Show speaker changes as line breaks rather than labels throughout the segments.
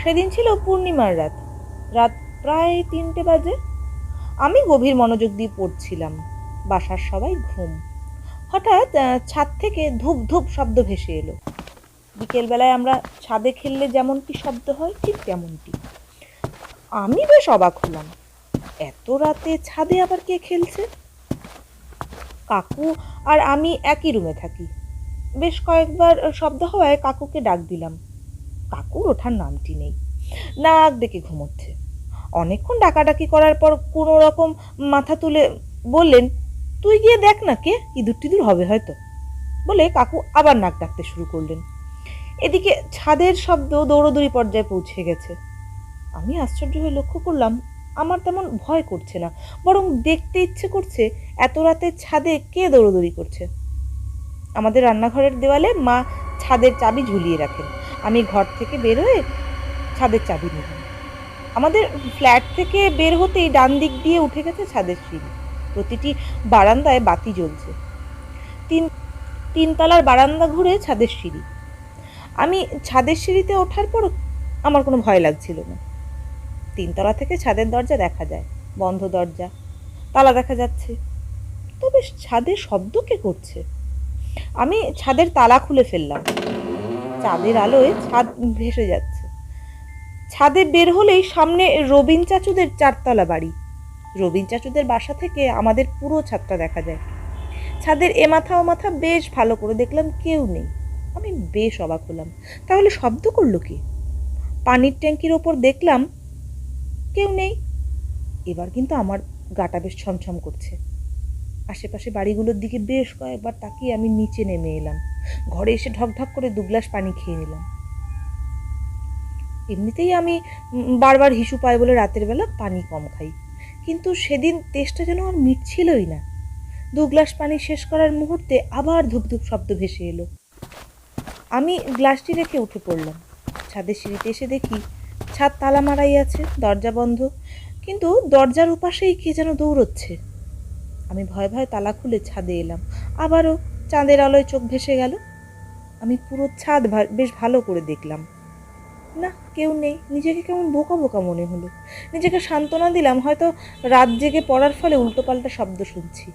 সেদিন ছিল পূর্ণিমার রাত। রাত প্রায় 3টে বাজে। আমি গভীর মনোযোগ দিয়ে পড়ছিলাম। বাসার সবাই ঘুম। হঠাৎ ছাদ থেকে ধূপ ধূপ শব্দ ভেসে এলো। বিকেলবেলায় আমরা ছাদে খেললে যেমনটি শব্দ হয় ঠিক তেমনটি। আমি বেশ অবাক হলাম, এত রাতে ছাদে আবার কে খেলছে? কাকু আর আমি একই রুমে থাকি। বেশ কয়েকবার শব্দ হওয়ায় কাকুকে ডাক দিলাম। কাকুর ওঠার নামটি নেই, নাক ডেকে ঘুমোচ্ছে। অনেকক্ষণ ডাকাডাকি করার পর কোনো রকম মাথা তুলে বললেন, তুই গিয়ে দেখ না, কে ইঁদুর টিদুর হবে হয়তো। বলে কাকু আবার নাক ডাকতে শুরু করলেন। এদিকে ছাদের শব্দ দৌড়দৌড়ি পর্যায়ে পৌঁছে গেছে। আমি আশ্চর্য হয়ে লক্ষ্য করলাম, আমার তেমন ভয় করছে না, বরং দেখতে ইচ্ছে করছে এত রাতে ছাদে কে দৌড়দৌড়ি করছে। আমাদের রান্নাঘরের দেওয়ালে মা ছাদের চাবি ঝুলিয়ে রাখেন। আমি ঘর থেকে বের হয়ে ছাদের চাবি নিলাম। আমাদের ফ্ল্যাট থেকে বের হতেই ডান দিক দিয়ে উঠে গেছে ছাদের সিঁড়ি। প্রতিটি বারান্দায় বাতি জ্বলছে। তিনতলার বারান্দা ঘুরে ছাদের সিঁড়ি। আমি ছাদের সিঁড়িতে ওঠার পর আমার কোনো ভয় লাগছিল না। 3তলা থেকে ছাদের দরজা দেখা যায়, বন্ধ দরজা, তালা দেখা যাচ্ছে। তবে ছাদে শব্দ কে করছে? আমি ছাদের তালা খুলে ফেললাম। চাঁদের আলোয় ছাদ ভেসে যাচ্ছে। ছাদে বের হলেই সামনে রবিন চাচুদের 4তলা বাড়ি। রবিন চাচুদের বাসা থেকে আমাদের পুরো ছাদটা দেখা যায়। ছাদের এ মাথা ও মাথা বেশ ভালো করে দেখলাম, কেউ নেই। আমি বেশ অবাক হলাম, তাহলে শব্দ করলো কি? পানির ট্যাঙ্কির ওপর দেখলাম কেউ নেই। এবার কিন্তু আমার গাটা বেশ ছমছম করছে। আশেপাশে বাড়িগুলোর দিকে বেশ কয়েকবার তাকিয়ে আমি নিচে নেমে এলাম। ঘরে এসে ঢকঢক করে 2 গ্লাস পানি খেয়ে নিলাম। এমনিতেই আমি বারবার হিসু পাই বলে রাতের বেলা পানি কম খাই, কিন্তু সেদিন তেষ্টা যেন আর মিটছিলই না। 2 গ্লাস পানি শেষ করার মুহূর্তে আবার ধুপধুপ শব্দ ভেসে এলো। আমি গ্লাসটি রেখে উঠে পড়লাম। ছাদের সিঁড়িতে এসে দেখি ছাদ তালা মারাই আছে, দরজা বন্ধ, কিন্তু দরজার ওপাশেই কে যেন দৌড়চ্ছে। আমি ভয়ে ভয়ে তালা খুলে ছাদে এলাম। আবারও চাঁদের আলোয় চোখ ভেসে গেল। আমি পুরো ছাদ বেশ ভালো করে দেখলাম। না, কেউ নেই। নিজেকে কেমন বোকা বোকা মনে হলো। নিজেকে সান্ত্বনা দিলাম, হয়তো রাত জেগে পড়ার ফলে উল্টোপাল্টা শব্দ শুনছি।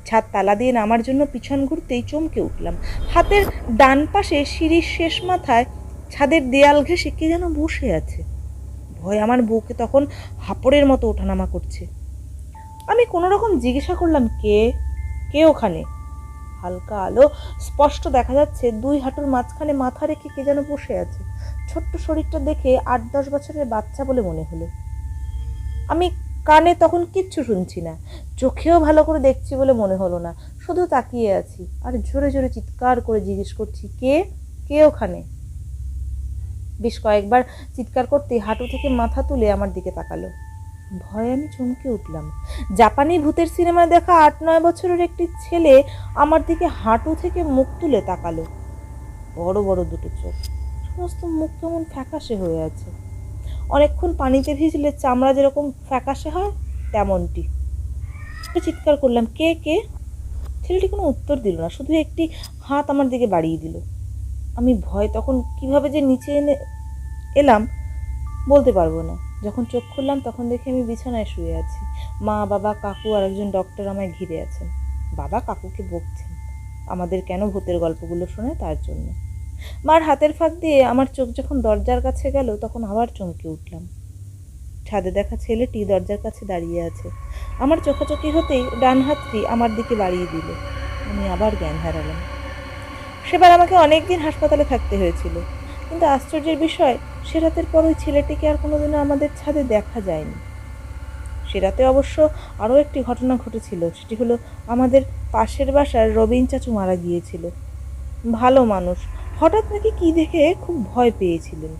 ছাদ তালা দিয়ে নামার জন্য পিছন ঘুরতেই চমকে উঠলাম। হাতের ডান পাশে সিঁড়ির শেষ মাথায় ছাদের দেয়াল ঘেঁষে কে যেন বসে আছে। ভয় আমার বুকে তখন হাঁপড়ের মতো ওঠানামা করছে। আমি কোনো রকম জিজ্ঞাসা করলাম, কে কে ওখানে? হালকা আলো, স্পষ্ট দেখা যাচ্ছে 2 হাঁটুর মাঝখানে মাথা রেখে কে যেন বসে আছে। ছোট্ট শরীরটা দেখে 8-10 বছরের বাচ্চা বলে মনে হলো। আমি কানে তখন কিচ্ছু শুনছি না, চোখেও ভালো করে দেখছি বলে মনে হলো না। শুধু তাকিয়ে আছি আর জোরে জোরে চিৎকার করে জিজ্ঞেস করছি, কে কে ওখানে? বেশ কয়েকবার চিৎকার করতে হাঁটু থেকে মাথা তুলে আমার দিকে তাকালো। ভয়ে আমি চমকে উঠলাম। জাপানি ভূতের সিনেমায় দেখা 8-9 বছরের একটি ছেলে আমার দিকে হাঁটু থেকে মুখ তুলে তাকালো। বড় বড় দুটো চোখ, সমস্ত মুখ কেমন ফ্যাকাশে হয়ে আছে। অনেকক্ষণ পানিতে ভিজলে চামড়া যেরকম ফ্যাকাশে হয় তেমনটি। চিৎকার করলাম, কে কে? ছেলেটি কোনো উত্তর দিল না, শুধু একটি হাত আমার দিকে বাড়িয়ে দিল। আমি ভয় তখন কিভাবে যে নিচে এলাম বলতে পারবো না। যখন চোখ খুললাম তখন দেখি আমি বিছানায় শুয়ে আছি। মা, বাবা, কাকু আর একজন ডক্টর আমায় ঘিরে আছেন। বাবা কাকুকে বকছেন আমাদের কেন ভূতের গল্পগুলো শোনায় তার জন্য। মার হাতের ফাঁক দিয়ে আমার চোখ যখন দরজার কাছে গেল তখন আবার চমকে উঠলাম। ছাদে দেখা ছেলেটি দরজার কাছে দাঁড়িয়ে আছে। আমার চোখাচোখি হতেই ডান হাতটি আমার দিকে বাড়িয়ে দিল। আমি আবার জ্ঞান হারালাম। সেবার আমাকে অনেকদিন হাসপাতালে থাকতে হয়েছিল, কিন্তু আশ্চর্যের বিষয় সে রাতের পর ওই ছেলেটিকে আর কোনোদিনও আমাদের ছাদে দেখা যায়নি। সে রাতে অবশ্য আরও একটি ঘটনা ঘটেছিল। সেটি হলো, আমাদের পাশের বাসার রবিন চাচু মারা গিয়েছিল। ভালো মানুষ, হঠাৎ নাকি কি দেখে খুব ভয় পেয়েছিলেন।